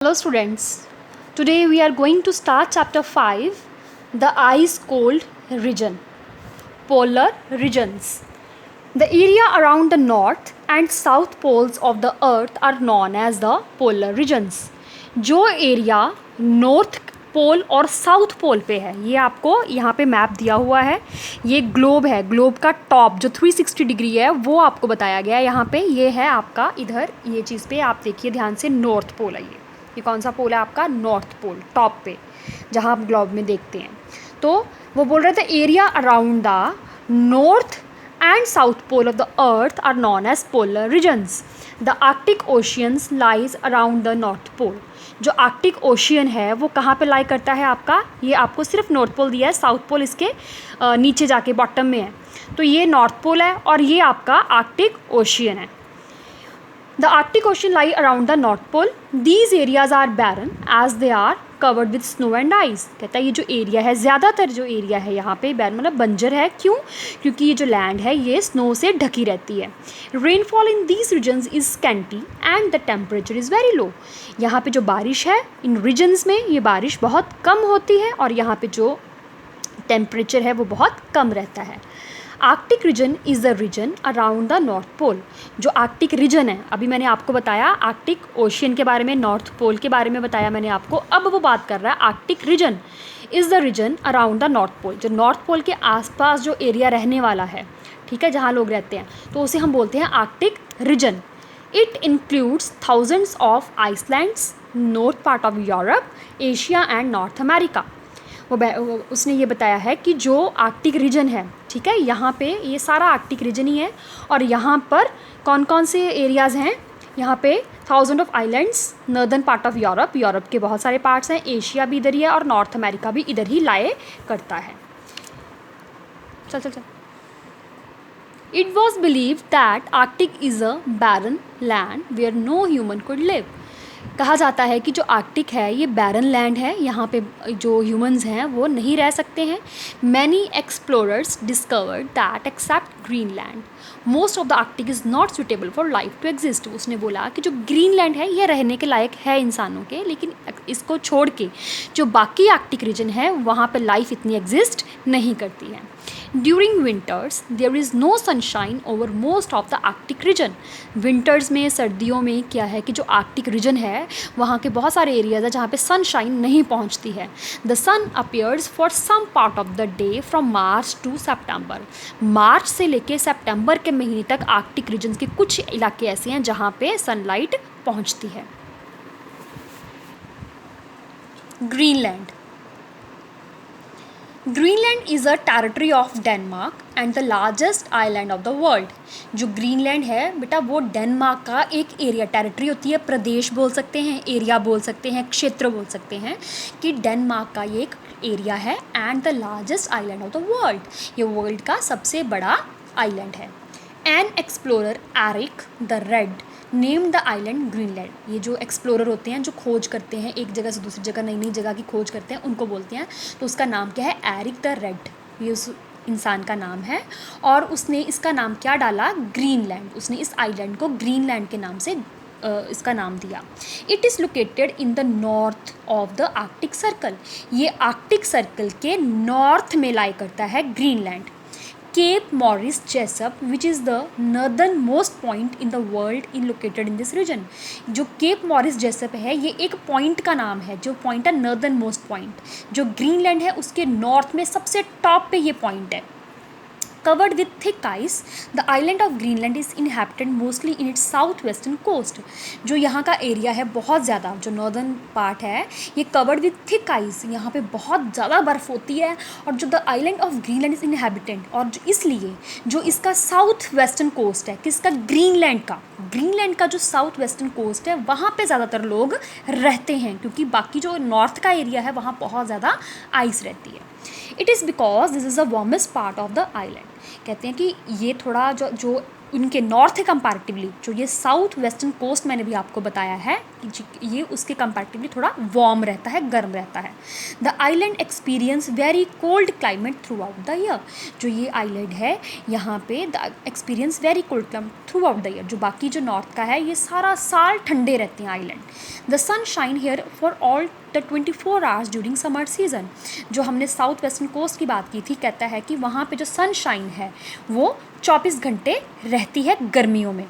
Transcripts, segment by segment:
Hello students, today we are going to start chapter 5, the ice cold region, polar regions. The area around the north and south poles of the earth are known as the polar regions. जो area north pole और south pole पे है, ये आपको यहाँ पे map दिया हुआ है. ये ग्लोब है, ग्लोब का टॉप जो 360 डिग्री है वो आपको बताया गया है यहाँ पे. ये है आपका इधर ये चीज़ पे आप देखिए ध्यान से, नॉर्थ पोल है ये कौन सा पोल है आपका? नॉर्थ पोल टॉप पे, जहाँ आप ग्लोब में देखते हैं. तो वो बोल रहे थे area around the north and south pole of the earth are known as polar regions. The Arctic oceans lies around the north pole. जो आर्कटिक ओशियन है वो कहाँ पे लाई करता है आपका? ये आपको सिर्फ नॉर्थ पोल दिया है, साउथ पोल इसके नीचे जाके बॉटम में है. तो ये नॉर्थ पोल है और ये आपका आर्कटिक ओशियन है. The Arctic Ocean lie around the North Pole. These areas are barren as they are covered with snow and ice. कहता है ये जो एरिया है, ज़्यादातर जो एरिया है यहाँ पे बैरन मतलब बंजर है. क्यों? क्योंकि ये जो लैंड है ये स्नो से ढकी रहती है. Rainfall in these regions is scanty and the temperature is very low. यहाँ पे जो बारिश है इन रीजन्स में ये बारिश बहुत कम होती है और यहाँ पे जो टेम्परेचर है वो बहुत कम रहता है. Arctic region is the region around the north Pole. जो आर्कटिक रीजन है, अभी मैंने आपको बताया आर्कटिक ओशियन के बारे में, नॉर्थ पोल के बारे में बताया मैंने आपको. अब वो बात कर रहा है Arctic region is the region around the north Pole. जो नॉर्थ पोल के आसपास जो एरिया रहने वाला है, ठीक है, जहाँ लोग रहते हैं, तो उसे हम बोलते हैं Arctic region. It includes thousands of islands, north part of Europe, Asia and north America. उसने ये बताया है कि जो आर्कटिक रीजन है, ठीक है, यहाँ पे ये सारा आर्कटिक रीजन ही है. और यहाँ पर कौन कौन से एरियाज़ हैं? यहाँ पे 1000 of islands, northern part of Europe, Europe के बहुत सारे पार्ट्स हैं, एशिया भी इधर ही है और नॉर्थ अमेरिका भी इधर ही लाए करता है. चल चल चल. It was believe that Arctic is a barren land where no human could live. कहा जाता है कि जो आर्कटिक है ये बैरन लैंड है, यहाँ पे जो ह्यूमंस हैं वो नहीं रह सकते हैं. Many explorers discovered that except Greenland most of the Arctic is not suitable for life to exist. उसने बोला कि जो ग्रीनलैंड है ये रहने के लायक है इंसानों के, लेकिन इसको छोड़ के जो बाकी आर्कटिक रीजन है वहाँ पे लाइफ इतनी एग्जिस्ट नहीं करती है. During winters, there is no sunshine over most of the Arctic region. Winters में, सर्दियों में क्या है कि जो आर्कटिक रीजन है वहाँ के बहुत सारे एरियाज है जहाँ पे सनशाइन नहीं पहुँचती है. The sun appears for some part of the day from March to September. मार्च से लेके सितंबर के महीने तक आर्कटिक रीजन के कुछ इलाके ऐसे हैं जहाँ पे सनलाइट पहुँचती है. Greenland. Greenland is a territory of Denmark and the largest island of the world. जो ग्रीनलैंड है बेटा वो डेनमार्क का एक एरिया, टेरिटरी होती है, प्रदेश बोल सकते हैं, एरिया बोल सकते हैं, क्षेत्र बोल सकते हैं, कि डेनमार्क का ये एक एरिया है. And the largest island of the world, ये वर्ल्ड का सबसे बड़ा आइलैंड है. An explorer Eric the Red name the island Greenland. ये जो एक्सप्लोरर होते हैं जो खोज करते हैं एक जगह से दूसरी जगह, नई नई जगह की खोज करते हैं, उनको बोलते हैं. तो उसका नाम क्या है? एरिक द रेड, ये उस इंसान का नाम है. और उसने इसका नाम क्या डाला? ग्रीनलैंड. उसने इस आइलैंड को ग्रीनलैंड के नाम से इसका नाम दिया. It is located in the north of the Arctic circle. ये आर्कटिक सर्कल के नॉर्थ में लाई करता है Greenland. Cape Morris Jessup, which is the northernmost point in the world, is located in this region. जो cap Morris Jessop है ये एक point का नाम है, जो पॉइंट है नॉर्दर्न मोस्ट पॉइंट. जो ग्रीनलैंड है उसके नॉर्थ में सबसे टॉप पे ये पॉइंट है. Covered with thick ice, the island of Greenland is inhabited mostly in its southwestern coast. जो यहाँ का एरिया है बहुत ज़्यादा, जो नॉर्दर्न पार्ट है ये कवर्ड विथ थिक आइस, यहाँ पे बहुत ज़्यादा बर्फ़ होती है. और जो the island of Greenland is inhabited, और इसलिए जो इसका साउथ वेस्टर्न कोस्ट है, किसका? ग्रीनलैंड का. ग्रीनलैंड का जो साउथ वेस्टर्न कोस्ट है वहाँ पे ज़्यादातर लोग रहते हैं, क्योंकि बाकी जो नॉर्थ का एरिया है वहाँ बहुत ज़्यादा आइस रहती है. It is because this is the warmest part of the island. कहते हैं कि ये थोड़ा जो उनके नॉर्थ है कंपैरेटिवली, जो ये साउथ वेस्टर्न कोस्ट मैंने भी आपको बताया है कि ये उसके कंपैरेटिवली थोड़ा वार्म रहता है, गर्म रहता है। The island experience very cold climate through out the year. जो ये आइलैंड है यहाँ पे the experience very cold climate through out the year. जो बाकी जो नॉर्थ का है ये सारा साल ठंडे रहते हैं island. The sun shine here for all the 24 hours during summer season. जो हमने साउथ वेस्टर्न कोस्ट की बात की थी, कहता है कि वहाँ पे जो सनशाइन है वो 24 घंटे रहती है गर्मियों में।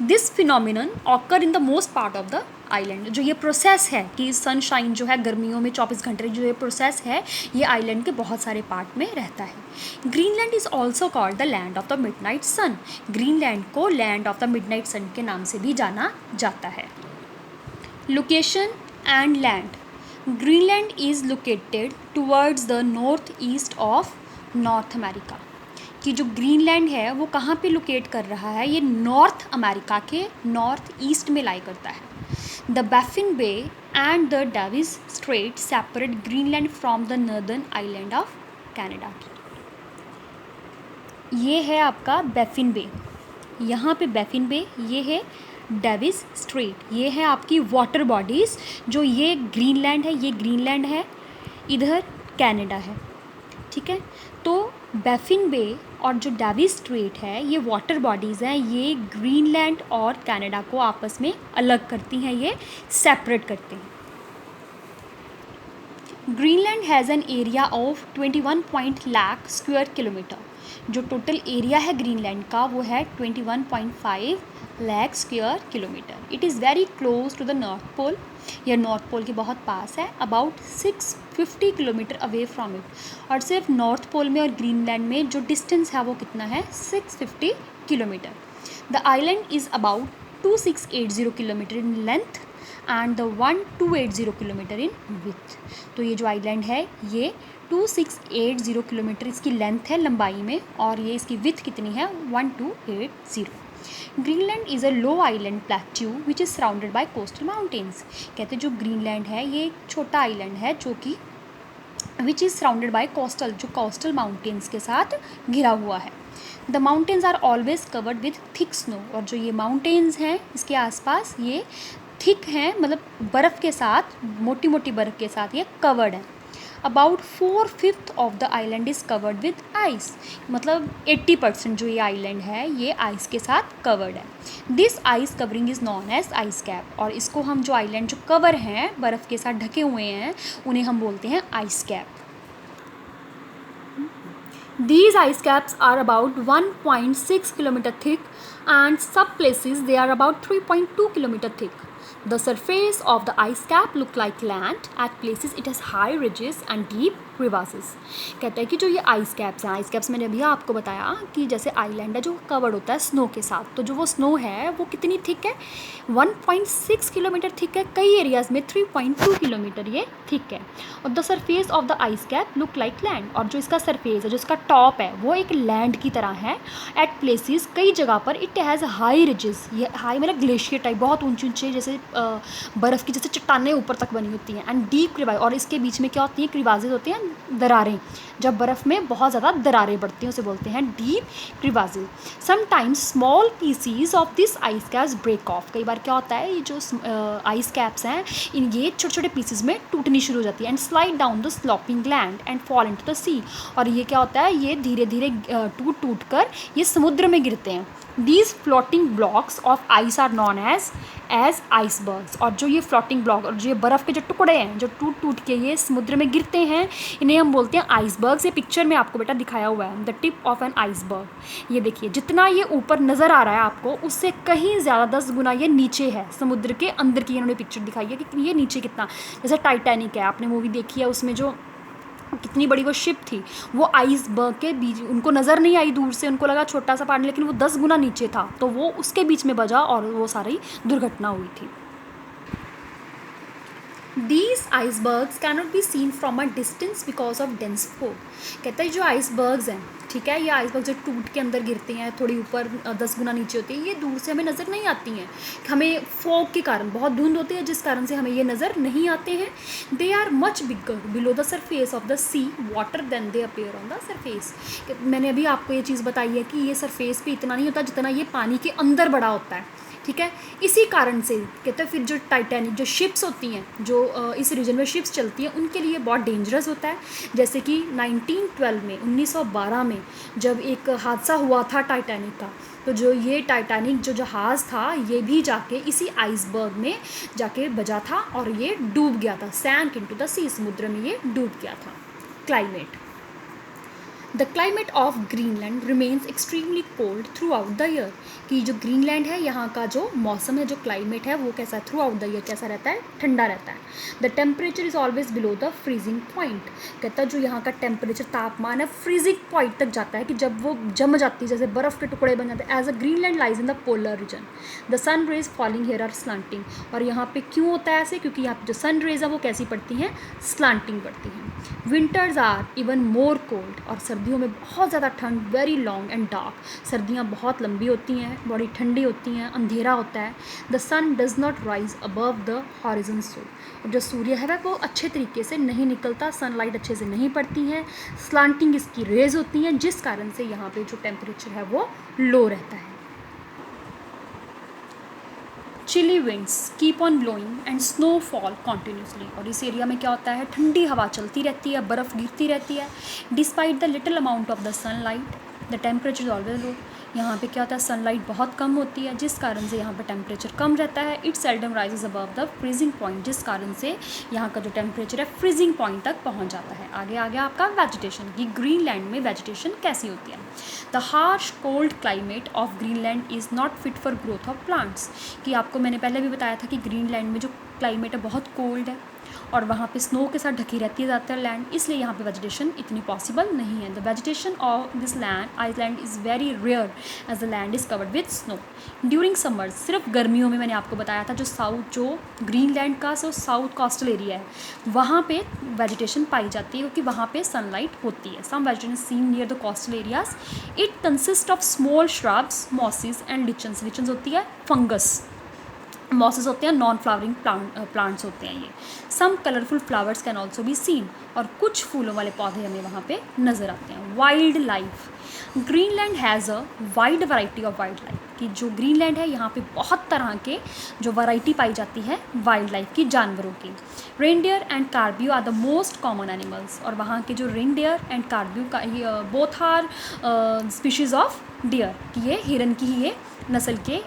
This phenomenon occur in the most part of the island. जो ये प्रोसेस है कि सनशाइन जो है गर्मियों में 24 घंटे, जो ये प्रोसेस है ये आइलैंड के बहुत सारे पार्ट में रहता है। Greenland is also called the land of the midnight sun. Greenland को land of the midnight sun के नाम से भी जाना जाता है। Location and land. Greenland is located towards the north east of North America. कि जो ग्रीनलैंड है वो कहाँ पे लोकेट कर रहा है, ये नॉर्थ अमेरिका के नॉर्थ ईस्ट में लाई करता है। The Baffin Bay and the Davis Strait separate Greenland from the northern island of Canada. ये है आपका बैफिन बे, यहाँ पे बैफिन बे, ये है डेविस स्ट्रेट, ये है आपकी वाटर बॉडीज़। जो ये ग्रीनलैंड है, ये ग्रीनलैंड है, इधर कनाडा है, ठीक है। तो बैफिन बे और जो डेविस स्ट्रेट है ये वाटर बॉडीज़ हैं, ये ग्रीनलैंड और कनाडा को आपस में अलग करती हैं, ये सेपरेट करते हैं। Greenland has an area of 21 lakh square kilometre. जो टोटल एरिया है ग्रीनलैंड का वो है 21.5 lakh square kilometre. It is very close to the north pole. यह नॉर्थ पोल के बहुत पास है, about 650 kilometre away from it. और सिर्फ नॉर्थ पोल में और ग्रीनलैंड में जो डिस्टेंस है वो कितना है, 650 kilometre. The island is about 2680 kilometre in length and the 1280 kilometre in with. तो ये जो आइलैंड है ये 2680 किलोमीटर इसकी लेंथ है लंबाई में, और ये इसकी विथ कितनी है, 1280। Greenland is a low island plateau which is surrounded by coastal mountains. कहते हैं जो ग्रीनलैंड है ये एक छोटा आइलैंड है जो कि which is surrounded by coastal, जो कोस्टल माउंटेन्स के साथ घिरा हुआ है। The mountains are always covered with thick snow. और जो ये माउंटेन्स हैं इसके आसपास ये थिक हैं, मतलब बर्फ़ के साथ, मोटी मोटी बर्फ़ के साथ ये कवर्ड है। About 4/5 of the island is covered with ice. मतलब 80% जो ये आइलैंड है ये आइस के साथ कवर्ड है। This ice covering is known as ice cap. और इसको हम जो आइलैंड जो कवर हैं बर्फ़ के साथ ढके हुए हैं उन्हें हम बोलते हैं ice cap. These ice caps are about 1.6 kilometer thick and some places they are about 3.2 kilometer thick. The surface of the ice cap look like land. At places it has high ridges and deep crevasses. कहता है कि जो ये ice caps हैं, ice caps मैंने अभी आपको बताया कि जैसे आइलैंड है जो कवर्ड होता है स्नो के साथ, तो जो वो स्नो है वो कितनी थिक है, 1.6 किलोमीटर थिक है, कई एरियाज़ में 3.2 किलोमीटर ये थिक है। और the surface of the ice cap look like land. और जो इसका सरफेस है, जो इसका टॉप है वो एक लैंड की तरह है। एट प्लेसेस कई जगह पर इट हैज़ हाई रिजेस। ये हाई मतलब ग्लेशियर टाइप, बहुत ऊंचे ऊंचे जैसे बर्फ़ की जैसे चट्टानें ऊपर तक बनी होती हैं। एंड डीप क्रिवाज, और इसके बीच में क्या होती हैं, क्रिवाजेज होती हैं, दरारें। जब बर्फ़ में बहुत ज़्यादा दरारें बढ़ती हैं उसे बोलते हैं deep crevasses. Sometimes small pieces of this ice caps break off. कई बार क्या होता है ये जो आइस कैप्स हैं इन ये छोटे छोटे पीसेज में टूटनी शुरू हो जाती है। And slide down the sloping land and fall into the sea. और ये क्या होता है, ये धीरे धीरे टूट टूट कर ये समुद्र में गिरते हैं। These floating blocks of ice are known as icebergs। और जो ये फ्लोटिंग ब्लॉक और जो ये बर्फ़ के जो टुकड़े हैं जो टूट टूट के ये समुद्र में गिरते हैं इन्हें हम बोलते हैं आइसबर्ग्स। ये पिक्चर में आपको बेटा दिखाया हुआ है, the tip of an iceberg. ये देखिए जितना ये ऊपर नज़र आ रहा है आपको उससे कहीं ज़्यादा 10 गुना ये नीचे है, समुद्र के अंदर की इन्होंने पिक्चर दिखाई है कि ये नीचे कितना। जैसे टाइटैनिक है, आपने मूवी देखी है, उसमें जो कितनी बड़ी वो शिप थी वो आइसबर्ग के बीच, उनको नज़र नहीं आई दूर से, उनको लगा छोटा सा पानी, लेकिन वो 10 गुना नीचे था तो वो उसके बीच में बजा और वो सारी दुर्घटना हुई थी। These icebergs cannot be seen from a distance because of dense fog. कहता है जो आइसबर्ग्स हैं, ठीक है, ये आइसबर्ग जो टूट के अंदर गिरते हैं, थोड़ी ऊपर 10 गुना नीचे होती है, ये दूर से हमें नज़र नहीं आती हैं, हमें फॉग के कारण, बहुत धुंध होती है जिस कारण से हमें ये नज़र नहीं आते हैं. They are much bigger below the surface of the sea water than they appear on the surface. मैंने अभी आपको ये चीज़ बताई है कि ये सरफेस पे इतना नहीं होता जितना ये पानी के अंदर बड़ा होता है, ठीक है. इसी कारण से कहते हैं फिर जो टाइटैनिक जो शिप्स होती हैं, जो इस रीजन में शिप्स चलती हैं, उनके लिए बहुत डेंजरस होता है. जैसे कि 1912 में 1912 में जब एक हादसा हुआ था टाइटैनिक का, तो जो ये टाइटैनिक जो जहाज़ था ये भी जाके इसी आइसबर्ग में जाके बजा था और ये डूब गया था. सैंक इनटू द सी, समुद्र में ये डूब गया था. Climate. The climate of Greenland remains extremely cold through out the year. कि जो ग्रीनलैंड है यहाँ का जो मौसम है, जो क्लाइमेट है, वो कैसा है, थ्रू आउट द ईयर कैसा रहता है, ठंडा रहता है. The temperature is always below the freezing point. कहता है जो यहाँ का टेम्परेचर तापमान है फ्रीजिंग पॉइंट तक जाता है कि जब वो जम जाती है, जैसे बर्फ़ के टुकड़े बन जाते हैं. As a Greenland lies in the polar region, the sun rays falling here are slanting. और यहाँ पे क्यों होता है ऐसे, क्योंकि यहाँ पे जो सन रेज है वो कैसी पड़ती हैं, स्लांटिंग पड़ती हैं. Winters are even more cold. और सर्दियों में बहुत ज़्यादा ठंड, वेरी लॉन्ग एंड डार्क. सर्दियाँ बहुत लंबी होती हैं, बड़ी ठंडी होती हैं, अंधेरा होता है. The sun does not rise above the horizon so. जो सूर्य है वो अच्छे तरीके से नहीं निकलता, सनलाइट अच्छे से नहीं पड़ती है, स्लांटिंग इसकी रेज होती हैं, जिस कारण से यहाँ पे जो टेम्परेचर है वो लो रहता है. Chilly winds keep on blowing and snow fall continuously. और इस एरिया में क्या होता है, ठंडी हवा चलती रहती है, बर्फ़ गिरती रहती है. Despite the little amount of the sunlight the temperature is always low. यहाँ पे क्या होता है, सनलाइट बहुत कम होती है, जिस कारण से यहाँ पे टेम्परेचर कम रहता है. It seldom rises above the freezing point, जिस कारण से यहाँ का जो टेम्परेचर है फ्रीजिंग पॉइंट तक पहुँच जाता है. आगे आ गया आपका वेजिटेशन, कि ग्रीनलैंड में वेजिटेशन कैसी होती है. The harsh cold climate of Greenland is not fit for growth of plants. कि आपको मैंने पहले भी बताया था कि ग्रीनलैंड में जो क्लाइमेट है बहुत कोल्ड है और वहाँ पे स्नो के साथ ढकी रहती है ज़्यादातर लैंड, इसलिए यहाँ पे वेजिटेशन इतनी पॉसिबल नहीं है. The vegetation of this land Iceland is very rare as the land is covered with snow. During summers, सिर्फ गर्मियों में मैंने आपको बताया था, जो ग्रीनलैंड का साउथ कोस्टल एरिया है वहाँ पे वेजिटेशन पाई जाती है, क्योंकि वहाँ पे सनलाइट होती है. Some vegetation seen near the coastal areas. It consist of small shrubs, mosses and lichens. Lichens होती है फंगस, मॉसेस होते हैं नॉन फ्लावरिंग प्लांट्स होते हैं ये. Some colourful flowers can also be seen. और कुछ फूलों वाले पौधे हमें वहाँ पे नज़र आते हैं. Wild life. Greenland has a wide variety of wild life. कि जो ग्रीनलैंड है यहाँ पे बहुत तरह के जो वैरायटी पाई जाती है वाइल्ड लाइफ की, जानवरों की. Reindeer and caribou are the most common animals. और वहाँ के जो रेनडियर एंड कार्बियो का ये both are species of deer, कि ये हिरन की ही ये नस्ल के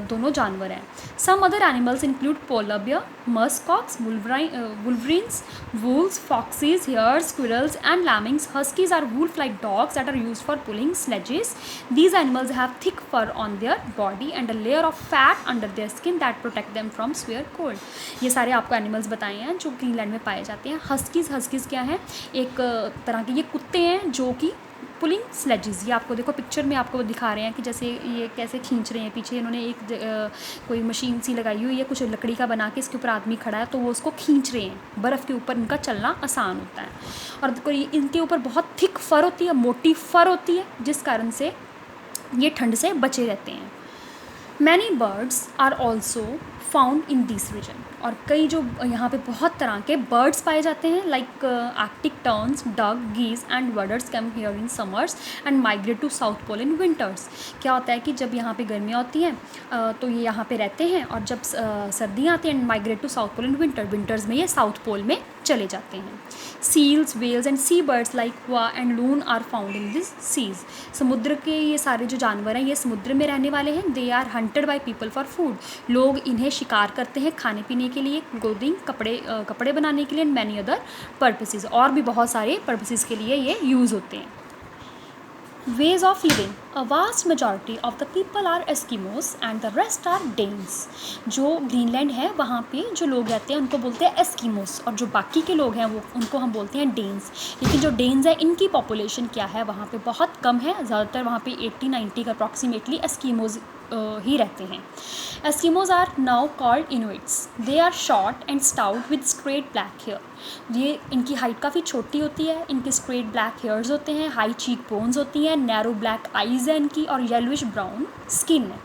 दोनों जानवर हैं. Some other animals include polar bear, muskoxes, wolverines, wolves, foxes, hares, squirrels and lemmings. Huskies are wolf like dogs that are used for pulling sledges. These animals have thick fur on their body and a layer of fat under their skin that protect them from severe cold. ये सारे आपको animals बताए हैं जो Greenland में पाए जाते हैं. हस्कीज़ क्या है, एक तरह के ये कुत्ते हैं जो कि पुलिंग स्लेजेस. ये आपको देखो पिक्चर में आपको दिखा रहे हैं कि जैसे ये कैसे खींच रहे हैं. पीछे इन्होंने एक कोई मशीन सी लगाई हुई है, कुछ लकड़ी का बना के, इसके ऊपर आदमी खड़ा है तो वो उसको खींच रहे हैं. बर्फ़ के ऊपर इनका चलना आसान होता है. और कोई इनके ऊपर बहुत थिक फर होती है, मोटी फर होती है, जिस कारण से ये ठंड से बचे रहते हैं. Many birds are also found in this region. और कई जो यहाँ पे बहुत तरह के बर्ड्स पाए जाते हैं, like Arctic terns, duck, geese and birds come here in summers and migrate to south pole in winters. क्या होता है कि जब यहाँ पे गर्मियाँ होती हैं तो ये यहाँ पे रहते हैं, और जब सर्दियाँ आती हैं migrate to south pole in winters में ये साउथ पोल में चले जाते हैं. Seals, whales and sea birds like skua and loon are found in this seas. समुद्र के ये सारे जो जानवर हैं ये समुद्र में रहने वाले हैं. They are hunted by people for food. लोग इन्हें शिकार करते हैं खाने पीने के लिए, क्लोथिंग, कपड़े बनाने के लिए, एंड मैनी अदर पर्पसेस. और भी बहुत सारे पर्पसेस के लिए ये यूज़ होते हैं. Ways of living. A vast majority of the people are Eskimos and the rest are Danes. जो ग्रीनलैंड है वहाँ पे जो लोग रहते हैं उनको बोलते हैं एस्किमोस, और जो बाकी के लोग हैं वो उनको हम बोलते हैं डेन्स. लेकिन जो डेन्स है इनकी पॉपुलेशन क्या है वहाँ पे बहुत कम है. ज़्यादातर वहाँ पे 80-90 का अप्रॉक्सीमेटली एस्किमोज ही रहते हैं. Eskimos are now called Inuits. They are short and stout with straight black hair. ये इनकी हाइट काफ़ी छोटी होती है, इनके स्ट्रेट ब्लैक हेयर्स होते हैं, हाई चीक बोन्स होती हैं, नैरो ब्लैक आइज़ है इनकी, और येलोइश ब्राउन स्किन है.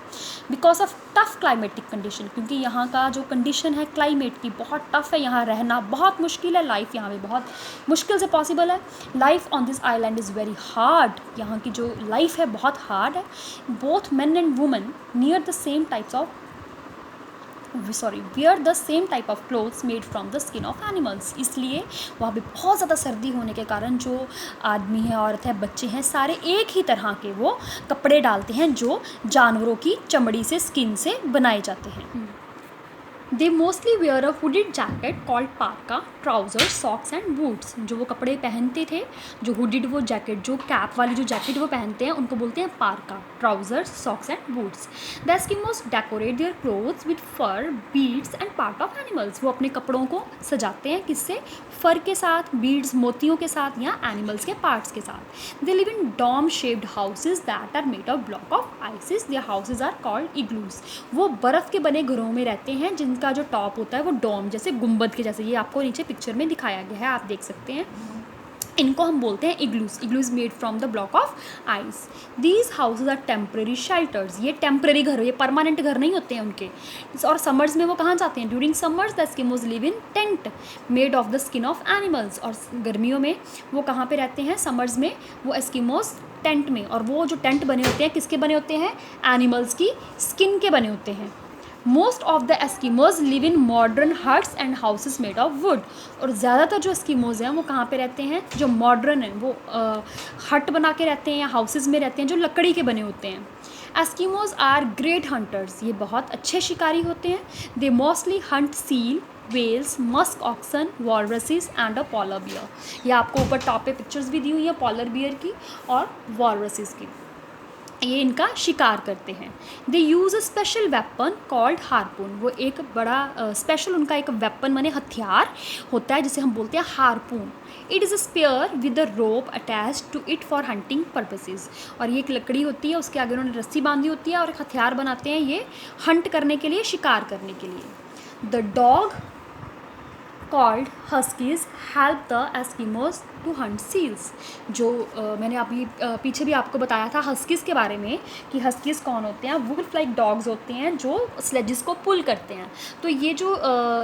Because of tough climatic condition, क्योंकि यहाँ का जो कंडीशन है क्लाइमेट की बहुत टफ है, यहाँ रहना बहुत मुश्किल है, लाइफ यहाँ पे बहुत मुश्किल से पॉसिबल है. Life on this island is very hard. यहाँ की जो लाइफ है बहुत हार्ड है. Both men and women near the same types of wear the same type of clothes made from the skin of animals. इसलिए वहाँ पे बहुत ज़्यादा सर्दी होने के कारण जो आदमी है, औरत है, बच्चे हैं, सारे एक ही तरह के वो कपड़े डालते हैं जो जानवरों की चमड़ी से, स्किन से बनाए जाते हैं. They mostly wear a hooded jacket called parka, trousers, socks and boots. जो वो कपड़े पहनते थे, जो hooded वो जैकेट, जो कैप वाली जो जैकेट वो पहनते हैं, उनको बोलते हैं parka, trousers, socks and boots. The Eskimos decorate their clothes with fur, beads and part of animals. वो अपने कपड़ों को सजाते हैं किससे? फर के साथ, बीड्स मोतियों के साथ, या एनिमल्स के पार्ट्स के साथ. They live in dome shaped houses that are made of block of ices. Their houses are called igloos. वो बर्फ़ के बने घरों में रहते हैं जिनका जो टॉप होता है वो डोम जैसे, गुंबद के जैसे. ये आपको नीचे पिक्चर में दिखाया गया है, आप देख सकते हैं. इनको हम बोलते हैं igloos. Igloos made from the block of ice. These houses are temporary shelters. ये टेम्प्रेरी घर, ये परमानेंट घर नहीं होते हैं उनके. और समर्स में वो कहाँ जाते हैं? During summers the Eskimos live in tent made of the skin of animals. और गर्मियों में वो कहाँ पे रहते हैं? समर्स में वो एस्किमोज टेंट में. और वो जो टेंट बने होते हैं किसके बने होते हैं? एनिमल्स की स्किन के बने होते हैं. Most of the Eskimos live in modern huts and houses made of would. और ज़्यादातर जो एस्किमोज हैं वो कहाँ पे रहते हैं? जो मॉडर्न हैं वो हट बना के रहते हैं या हाउसेज में रहते हैं जो लकड़ी के बने होते हैं. Eskimos are great hunters. ये बहुत अच्छे शिकारी होते हैं. They mostly hunt seal, whales, musk oxen, walruses and a polar bear. ये आपको ऊपर टॉप पे पिक्चर्स भी दी हुई है पॉलर बियर की और वॉलरसेस की. ये इनका शिकार करते हैं. They use a special weapon called harpoon. वो एक बड़ा स्पेशल उनका एक वेपन माने हथियार होता है जिसे हम बोलते हैं harpoon. It is a spear with a rope attach to it for hunting purposes. और ये एक लकड़ी होती है, उसके आगे उन्होंने रस्सी बांधी होती है और एक हथियार बनाते हैं ये हंट करने के लिए, शिकार करने के लिए. The dog called huskies help the Eskimos to hunt seals. जो मैंने अभी पीछे भी आपको बताया था हस्कीज़ के बारे में कि हस्कीज़ कौन होते हैं? वुल्फ लाइक डॉग्स होते हैं जो स्लेजेस को पुल करते हैं. तो ये जो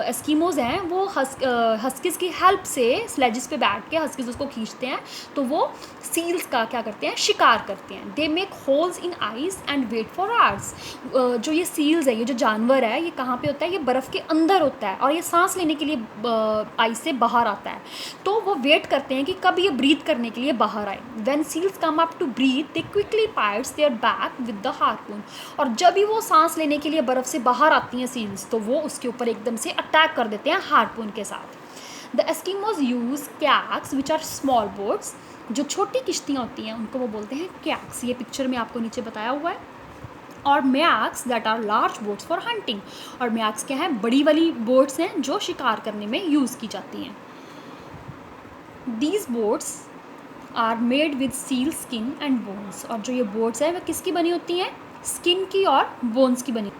एस्किमोज हैं वो हस्कीज़ की हेल्प से स्लेजेस पे बैठ के हस्कीज़ उसको खींचते हैं, तो वो सील्स का क्या करते हैं? शिकार करते हैं. They make holes in ice and wait for hours. जो ये सील्स है, ये जो जानवर है, ये कहाँ पे होता है? ये बर्फ़ के अंदर होता है और ये सांस लेने के लिए आइस से बाहर आता है. तो वो वेट करते हैं कि कब ये ब्रीथ करने के लिए बाहर आए. When seals come up to breathe they quickly pierce their back with the harpoon. और जब भी वो सांस लेने के लिए बर्फ़ से बाहर आती हैं सील्स, तो वो उसके ऊपर एकदम से अटैक कर देते हैं हार्पून के साथ. The Eskimos use kayaks which are small boats. जो छोटी किश्तियाँ होती हैं उनको वो बोलते हैं कैक्स. ये पिक्चर में आपको नीचे बताया हुआ है. और umiaks that are large boats for hunting. और मैक्स क्या है? बड़ी वाली बोट्स हैं जो शिकार करने में यूज़ की जाती हैं. These boats are made with seal skin and bones. और जो ये बोट्स हैं वो किसकी बनी होती हैं? स्किन की और बोन्स की बनी.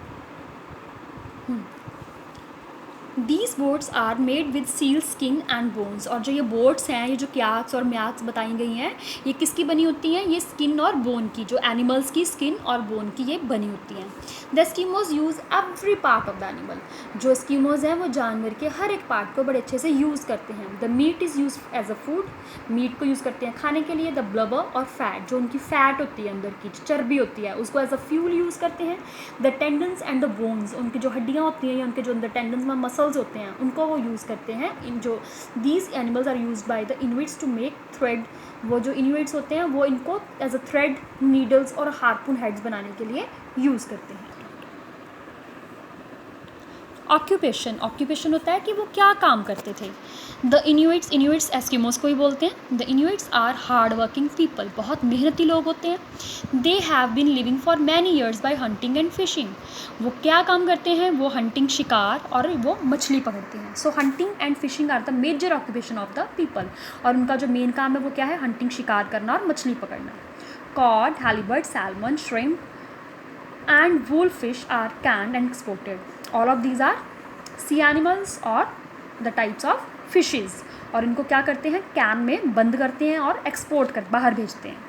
These boats are made with seal skin and bones. और जो ये बोट्स हैं, ये जो क्याक्स और म्याक्स बताई गई हैं, ये किसकी बनी होती हैं? ये स्किन और बोन की, जो एनिमल्स की स्किन और बोन की ये बनी होती हैं. The Eskimos use every part of the animal. जो एस्किमोज हैं वो जानवर के हर एक पार्ट को बड़े अच्छे से यूज़ करते हैं. The meat is use as a food. Meat को यूज़ करते हैं खाने के लिए. द ब्लबर और फैट, जो उनकी फैट होती है अंदर की, चर्बी होती है, उसको एज अ फ्यूल यूज़ करते हैं. The tendons and the bones, उनकी जो हड्डियाँ होती हैं या उनके जो अंदर टेंडन्स में मसल्स होते हैं उनको वो यूज़ करते हैं. इन जो these animals are used by the Inuits to make thread. वो जो इनुइट्स होते हैं वो इनको एज अ थ्रेड, नीडल्स और हार्पून हेड्स बनाने के लिए यूज़ करते हैं. ऑक्यूपेशन, ऑक्यूपेशन होता है कि वो क्या काम करते थे। द इन्यूइट्स, इन्यूइट्स एस्किमोस को ही बोलते हैं। The Inuits are hard working people, बहुत मेहनती लोग होते हैं। They have been living for many years by hunting and fishing, वो क्या काम करते हैं, वो हंटिंग शिकार और वो मछली पकड़ते हैं। So hunting and fishing are the major occupation of the people, और उनका जो मेन काम है वो क्या है, हंटिंग शिकार करना और मछली पकड़ना। Cod, halibut, salmon, shrimp and wolffish are canned and exported. All of these are sea animals or the types of fishes, और इनको क्या करते हैं, कैन में बंद करते हैं और एक्सपोर्ट कर बाहर भेजते हैं।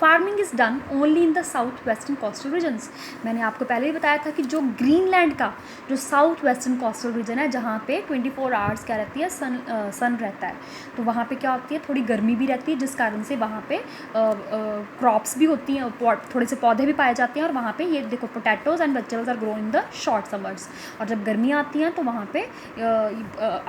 Farming is done only in the south western coastal regions. मैंने आपको पहले ही बताया था कि जो ग्रीनलैंड का जो साउथ वेस्टर्न कोस्टल रीजन है, जहाँ पे 24 आवर्स क्या रहती है, सन रहता है, तो वहाँ पे क्या होती है, थोड़ी गर्मी भी रहती है, जिस कारण से वहाँ पे क्रॉप्स भी होती हैं, थोड़े से पौधे भी पाए जाते हैं, और वहाँ पे ये देखो potatoes and vegetables are grow in the short summers, और जब गर्मियाँ आती हैं तो वहाँ पे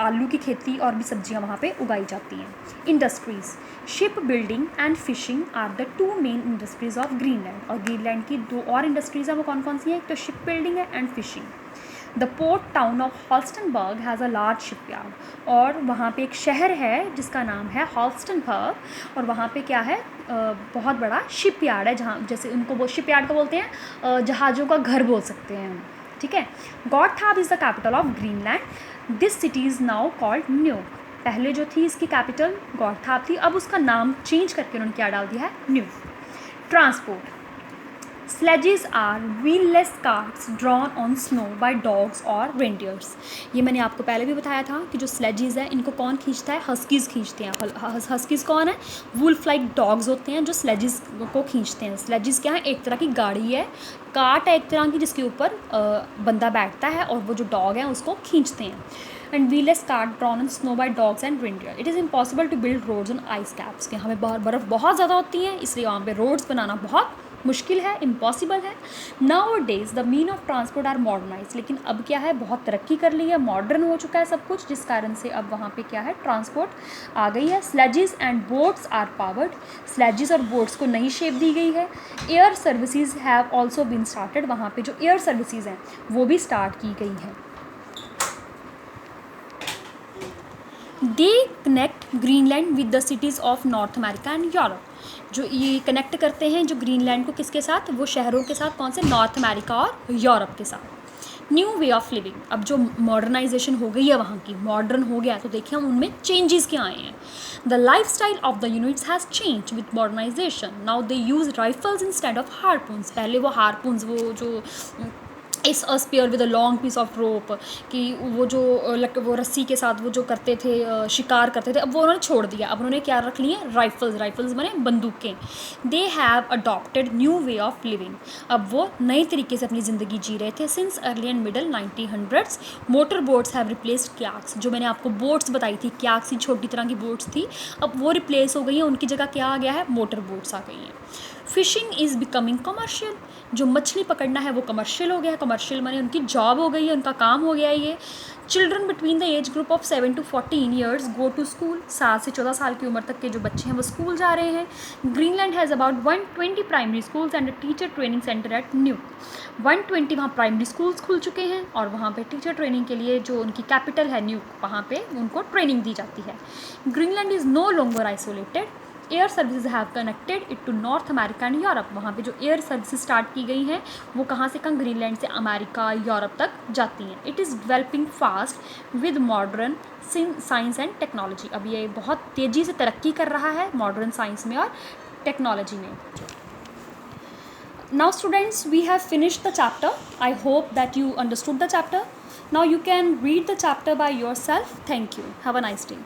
आलू की खेती और भी सब्जियाँ वहाँ पे उगाई जाती हैं। Industries, ship building and fishing are the two main industries of Greenland, और ग्रीनलैंड की दो और इंडस्ट्रीज हैं, वो कौन कौन सी हैं, एक तो शिप बिल्डिंग है and fishing. The port town of Holsteinsborg has a large shipyard, और वहाँ पे एक शहर है जिसका नाम है हॉल्स्टनबर्ग, और वहाँ पे क्या है, बहुत बड़ा शिपयार्ड है, जहाँ जैसे उनको वो शिपयार्ड को बोलते हैं जहाज़ों का घर बोल सकते हैं हम, ठीक है। Godthab is the capital of Greenland, this city is now called New York. पहले जो थी इसकी कैपिटल गॉथाब थी, अब उसका नाम चेंज करके उन्होंने क्या डाल दिया है, New York. Transport, sledges are wheelless carts drawn on snow by dogs और रेंडियर्स। ये मैंने आपको पहले भी बताया था कि जो स्लेजेस है इनको कौन खींचता है, हस्कीज़ खींचते हैं। हस्कीज़ कौन है, वुल्फ लाइक डॉग्स होते हैं जो स्लेजेस को खींचते हैं। स्लेजेस क्या है, एक तरह की गाड़ी है, कार्ट है एक तरह की, जिसके ऊपर बंदा बैठता है और वो जो डॉग है उसको खींचते हैं। And wheelless cart drawn on snow by dogs and reindeer. It is impossible to build roads on ice caps, यहाँ पे बर्फ़ बहुत ज़्यादा होती है, इसलिए वहाँ पे रोड्स बनाना बहुत मुश्किल है, इम्पॉसिबल है। Now days the mean of transport are modernise, लेकिन अब क्या है, बहुत तरक्की कर ली है, मॉडर्न हो चुका है सब कुछ, जिस कारण से अब वहाँ पे क्या है, ट्रांसपोर्ट आ गई है। Sledges and boats are powered, sledges और बोट्स को नई शेप दी गई है। Air services have also been started, वहाँ पे जो एयर सर्विसेज हैं वो भी स्टार्ट की गई है। They connect Greenland with the cities of North America and Europe, जो ये कनेक्ट करते हैं जो ग्रीनलैंड को किसके साथ, वो शहरों के साथ, कौन से, नॉर्थ अमेरिका और यूरोप के साथ। न्यू वे ऑफ लिविंग, अब जो मॉडर्नाइजेशन हो गई है वहाँ की, मॉडर्न हो गया, तो देखिए हम उनमें चेंजेस क्या आए हैं। The life style of the units has change with modernization, now they use rifles instead of harpoons. पहले वो हार्पून्स, वो जो is a spear with a long piece of rope, कि वो जो वो रस्सी के साथ वो जो करते थे, शिकार करते थे, अब वो उन्होंने छोड़ दिया, अब उन्होंने क्या रख लिए, राइफल्स। राइफल्स माने बंदूकें। They have adopted new way of living, अब वो नए तरीके से अपनी ज़िंदगी जी रहे थे। Since early and middle 1900s motor boats have replaced kayaks, जो मैंने आपको बोट्स बताई थी, क्याक्स ही छोटी तरह की बोट्स थी, अब वो रिप्लेस हो गई हैं, उनकी जगह क्या आ गया है, मोटर बोट्स आ गई हैं। फिशिंग इज़ बिकमिंग कमर्शियल, जो मछली पकड़ना है वो कमर्शियल हो गया है, कमर्शियल माने उनकी जॉब हो गई है, उनका काम हो गया है ये। Children between the age group of 7 to 14 years go to school, 7 से 14 साल की उम्र तक के जो बच्चे हैं वो स्कूल जा रहे हैं। Greenland has about 120 primary schools and a teacher training centre at New York. 120 वहाँ प्राइमरी स्कूल्स खुल चुके हैं, और वहाँ पे टीचर ट्रेनिंग के लिए जो उनकी कैपिटल है न्यूयॉर्क, वहाँ पे उनको ट्रेनिंग दी जाती है। Greenland is no longer isolated, air services have connected it to North America and Europe, वहाँ पे जो एयर सर्विसेज स्टार्ट की गई हैं वो कहाँ से, कहाँ, ग्रीनलैंड से अमेरिका, यूरोप तक जाती हैं। It is developing fast with modern science and technology, अब ये बहुत तेज़ी से तरक्की कर रहा है मॉडर्न साइंस में और टेक्नोलॉजी में। Now students, we have finished the chapter. I hope that you understood the chapter. Now you can read the chapter by yourself. Thank you. Have a nice day.